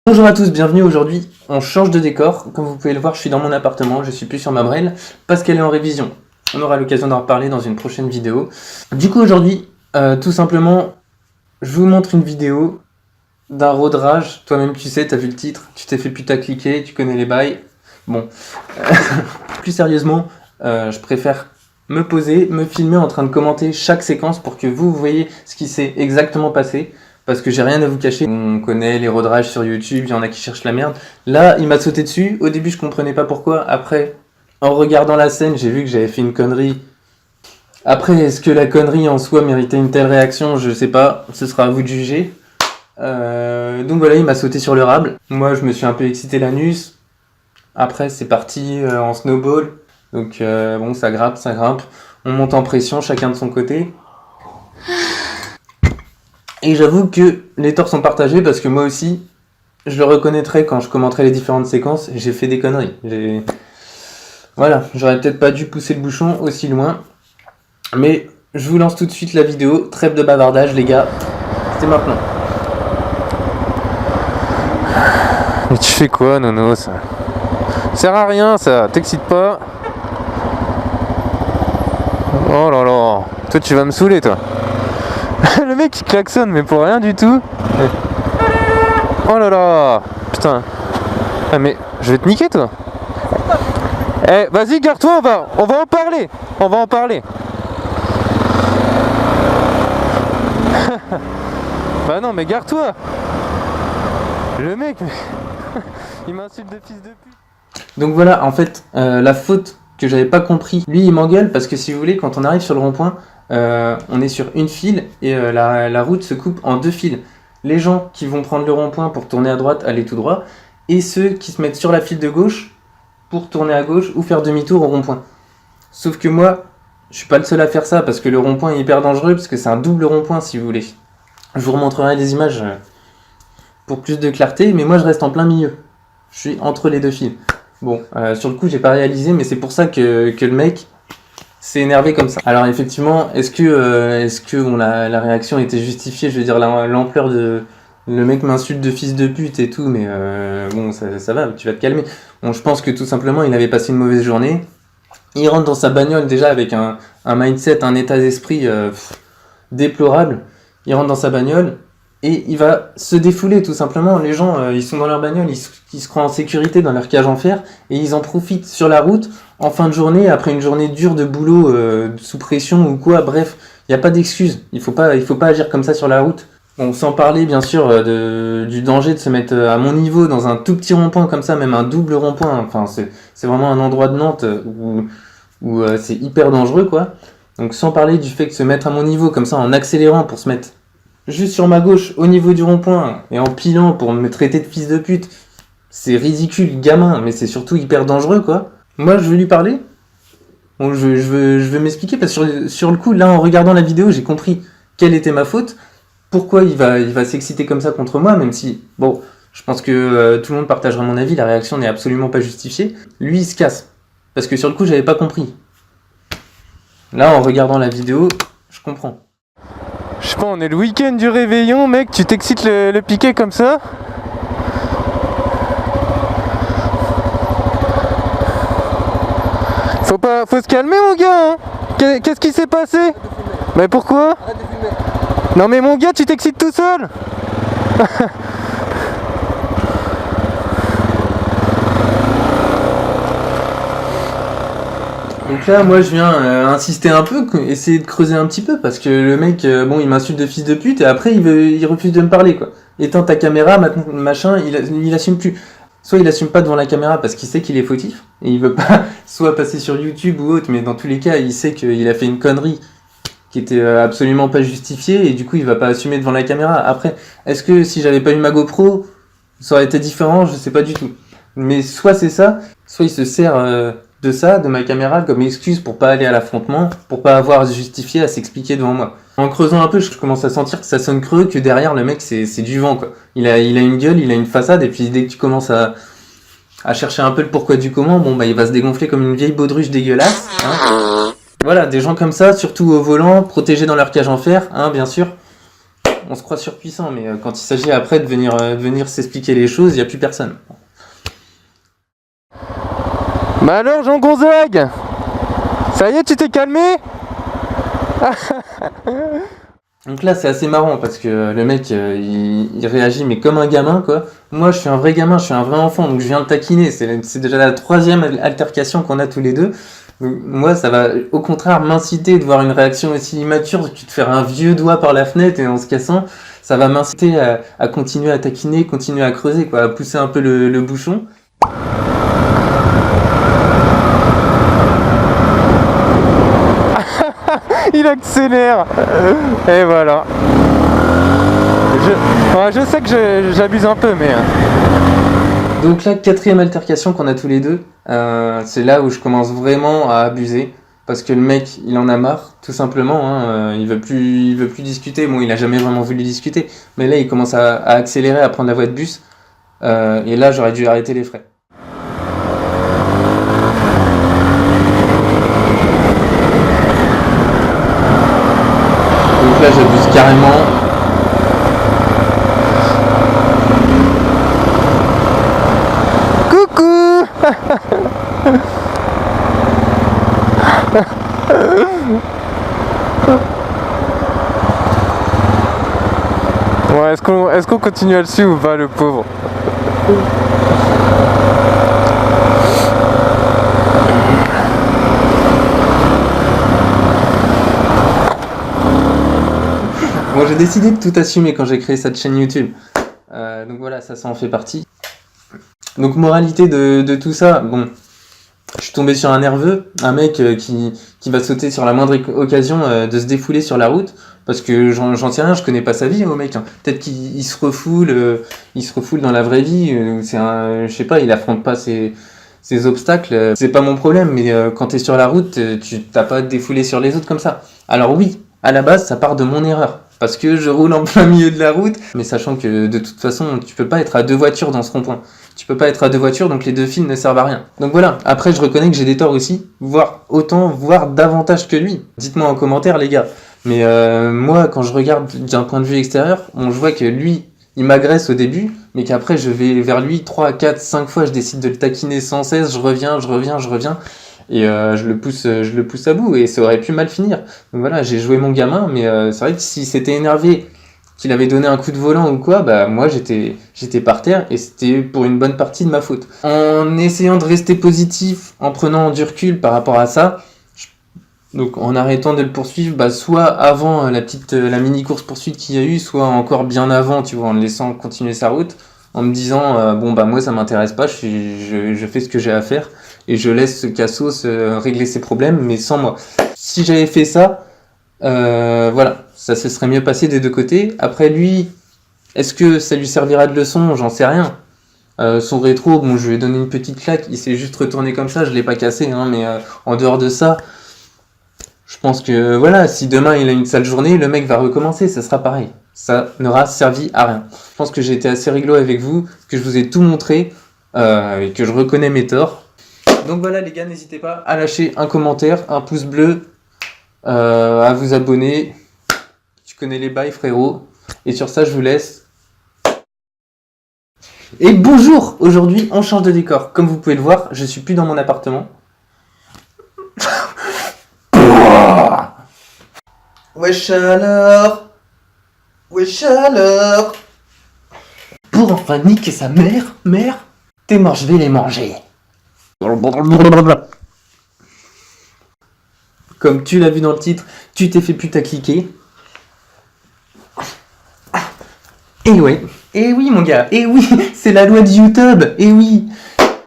Bonjour à tous, bienvenue. Aujourd'hui on change de décor. Comme vous pouvez le voir, je suis dans mon appartement, je suis plus sur ma Brel parce qu'elle est en révision. On aura l'occasion d'en reparler dans une prochaine vidéo. Du coup aujourd'hui, tout simplement, je vous montre une vidéo d'un road rage. Toi-même tu sais, t'as vu le titre, tu t'es fait putacliquer, tu connais les bails. Bon, plus sérieusement, je préfère me poser, me filmer en train de commenter chaque séquence pour que vous voyez ce qui s'est exactement passé. Parce que j'ai rien à vous cacher. On connaît les road rage sur YouTube, il y en a qui cherchent la merde. Là, il m'a sauté dessus. Au début, je comprenais pas pourquoi. Après, en regardant la scène, j'ai vu que j'avais fait une connerie. Après, est-ce que la connerie en soi méritait une telle réaction? Je sais pas. Ce sera à vous de juger. Donc voilà, il m'a sauté sur le rable. Moi, je me suis un peu excité l'anus. Après, c'est parti en snowball. Donc bon, ça grimpe, ça grimpe. On monte en pression, chacun de son côté. Et j'avoue que les torts sont partagés parce que moi aussi, je le reconnaîtrai quand je commenterai les différentes séquences, j'ai fait des conneries. Voilà, j'aurais peut-être pas dû pousser le bouchon aussi loin. Mais je vous lance tout de suite la vidéo. Trêve de bavardage les gars, c'est maintenant. Mais tu fais quoi, Nono, ça sert à rien, ça, t'excite pas. Oh là là, toi tu vas me saouler, toi. Le mec il klaxonne, mais pour rien du tout. Oh là là, putain. Ah, mais je vais te niquer, toi. Eh, vas-y, garde-toi, on va en parler. On va en parler. Bah non, mais garde-toi. Le mec, il m'insulte de fils de pute. Donc voilà, en fait, la faute que j'avais pas compris, lui il m'engueule parce que si vous voulez, quand on arrive sur le rond-point, on est sur une file et la route se coupe en deux files. Les gens qui vont prendre le rond-point pour tourner à droite, aller tout droit, et ceux qui se mettent sur la file de gauche pour tourner à gauche ou faire demi-tour au rond-point. Sauf que moi, je suis pas le seul à faire ça parce que le rond-point est hyper dangereux parce que c'est un double rond-point si vous voulez. Je vous remontrerai des images pour plus de clarté, mais moi je reste en plein milieu. Je suis entre les deux files. Bon, sur le coup j'ai pas réalisé, mais c'est pour ça que le mec s'est énervé comme ça. Alors effectivement, est-ce que la réaction était justifiée? Je veux dire, l'ampleur de... Le mec m'insulte de fils de pute et tout, mais bon, ça va, tu vas te calmer. Bon, je pense que tout simplement, il avait passé une mauvaise journée. Il rentre dans sa bagnole déjà avec un mindset, un état d'esprit déplorable. Il rentre dans sa bagnole et il va se défouler tout simplement. Les gens, ils sont dans leur bagnole, ils se croient en sécurité dans leur cage en fer et ils en profitent sur la route en fin de journée, après une journée dure de boulot, sous pression ou quoi. Bref, il n'y a pas d'excuse. Il faut pas agir comme ça sur la route. Bon, sans parler bien sûr du danger de se mettre à mon niveau dans un tout petit rond-point comme ça, même un double rond-point. Enfin, c'est vraiment un endroit de Nantes où c'est hyper dangereux, quoi. Donc sans parler du fait que se mettre à mon niveau comme ça en accélérant pour se mettre juste sur ma gauche au niveau du rond-point et en pilant pour me traiter de fils de pute, c'est ridicule, gamin, mais c'est surtout hyper dangereux, quoi. Moi, je veux lui parler. Bon, je veux m'expliquer parce que sur le coup, là, en regardant la vidéo, j'ai compris quelle était ma faute. Pourquoi il va s'exciter comme ça contre moi, même si, bon, je pense que tout le monde partagera mon avis, la réaction n'est absolument pas justifiée. Lui, il se casse. Parce que sur le coup, j'avais pas compris. Là, en regardant la vidéo, je comprends. Je sais pas, on est le week-end du réveillon, mec, tu t'excites le piquet comme ça? Faut se calmer, mon gars, hein. Qu'est-ce qui s'est passé? Mais pourquoi? Non mais mon gars, tu t'excites tout seul. Donc là, moi, je viens insister un peu, essayer de creuser un petit peu, parce que le mec, bon, il m'insulte de fils de pute, et après, il refuse de me parler, quoi. Éteins ta caméra, machin, il assume plus. Soit il assume pas devant la caméra parce qu'il sait qu'il est fautif, et il veut pas soit passer sur YouTube ou autre, mais dans tous les cas, il sait qu'il a fait une connerie qui était absolument pas justifiée, et du coup, il va pas assumer devant la caméra. Après, est-ce que si j'avais pas eu ma GoPro, ça aurait été différent? Je sais pas du tout. Mais soit c'est ça, soit il se sert de ça, de ma caméra, comme excuse pour pas aller à l'affrontement, pour pas avoir à se justifier, à s'expliquer devant moi. En creusant un peu, je commence à sentir que ça sonne creux, que derrière le mec c'est du vent, quoi. Il a une gueule, il a une façade, et puis dès que tu commences à chercher un peu le pourquoi du comment, bon bah il va se dégonfler comme une vieille baudruche dégueulasse, hein. Voilà, des gens comme ça, surtout au volant, protégés dans leur cage en fer, hein, bien sûr. on se croit surpuissant, mais quand il s'agit après de venir s'expliquer les choses, il n'y a plus personne. Bah alors Jean Gonzague, ça y est, tu t'es calmé? Donc là c'est assez marrant parce que le mec il réagit mais comme un gamin quoi. Moi je suis un vrai gamin, je suis un vrai enfant donc je viens le taquiner. C'est déjà la troisième altercation qu'on a tous les deux. Donc, moi ça va au contraire m'inciter de voir une réaction aussi immature que de faire un vieux doigt par la fenêtre et en se cassant. Ça va m'inciter à continuer à taquiner, continuer à creuser quoi, à pousser un peu le bouchon. Il accélère. Et voilà. Je sais que j'abuse un peu, mais... Donc là, quatrième altercation qu'on a tous les deux, c'est là où je commence vraiment à abuser. Parce que le mec, il en a marre, tout simplement. Hein, il veut plus discuter. Bon, il a jamais vraiment voulu discuter. Mais là, il commence à accélérer, à prendre la voie de bus. Et là, j'aurais dû arrêter les frais. Donc là, j'abuse carrément. Coucou. Ouais, est-ce qu'on continue là-dessus ou pas, le pauvre? Moi j'ai décidé de tout assumer quand j'ai créé cette chaîne YouTube. Donc voilà, ça en fait partie. Donc moralité de tout ça, bon, je suis tombé sur un nerveux, un mec qui va sauter sur la moindre occasion de se défouler sur la route, parce que j'en sais rien, je connais pas sa vie au mec. Hein. Peut-être qu'il se refoule, dans la vraie vie, je sais pas, il affronte pas ses obstacles. C'est pas mon problème, mais quand t'es sur la route, tu t'as pas à te défouler sur les autres comme ça. Alors oui, à la base, ça part de mon erreur. Parce que je roule en plein milieu de la route, mais sachant que de toute façon, tu peux pas être à deux voitures dans ce rond-point. Tu peux pas être à deux voitures, donc les deux fils ne servent à rien. Donc voilà, après je reconnais que j'ai des torts aussi, voire davantage que lui. Dites-moi en commentaire les gars. Mais moi, quand je regarde d'un point de vue extérieur, je vois que lui, il m'agresse au début, mais qu'après je vais vers lui 3, 4, 5 fois, je décide de le taquiner sans cesse, je reviens. Et je le pousse à bout et ça aurait pu mal finir. Donc voilà, j'ai joué mon gamin, mais c'est vrai que s'il s'était énervé, qu'il avait donné un coup de volant ou quoi, bah moi j'étais par terre et c'était pour une bonne partie de ma faute. En essayant de rester positif, en prenant du recul par rapport à ça, donc en arrêtant de le poursuivre, bah soit avant la mini course poursuite qu'il y a eu, soit encore bien avant, tu vois, en le laissant continuer sa route, en me disant bon bah moi ça m'intéresse pas, je fais ce que j'ai à faire. Et je laisse ce cassos régler ses problèmes, mais sans moi. Si j'avais fait ça, voilà, ça se serait mieux passé des deux côtés. Après lui, est-ce que ça lui servira de leçon? J'en sais rien. Son rétro, bon, je lui ai donné une petite claque, il s'est juste retourné comme ça, je l'ai pas cassé, hein, mais en dehors de ça, je pense que voilà, si demain il a une sale journée, le mec va recommencer, ça sera pareil. Ça n'aura servi à rien. Je pense que j'ai été assez réglo avec vous, que je vous ai tout montré, et que je reconnais mes torts. Donc voilà les gars, n'hésitez pas à lâcher un commentaire, un pouce bleu, à vous abonner. Tu connais les bails frérot. Et sur ça je vous laisse. Et bonjour. Aujourd'hui on change de décor. Comme vous pouvez le voir, je suis plus dans mon appartement. Wesh alors. Pour enfin niquer sa mère, tes morts je vais les manger. Comme tu l'as vu dans le titre, tu t'es fait putacliquer. Et oui mon gars, et oui, c'est la loi de YouTube, et oui.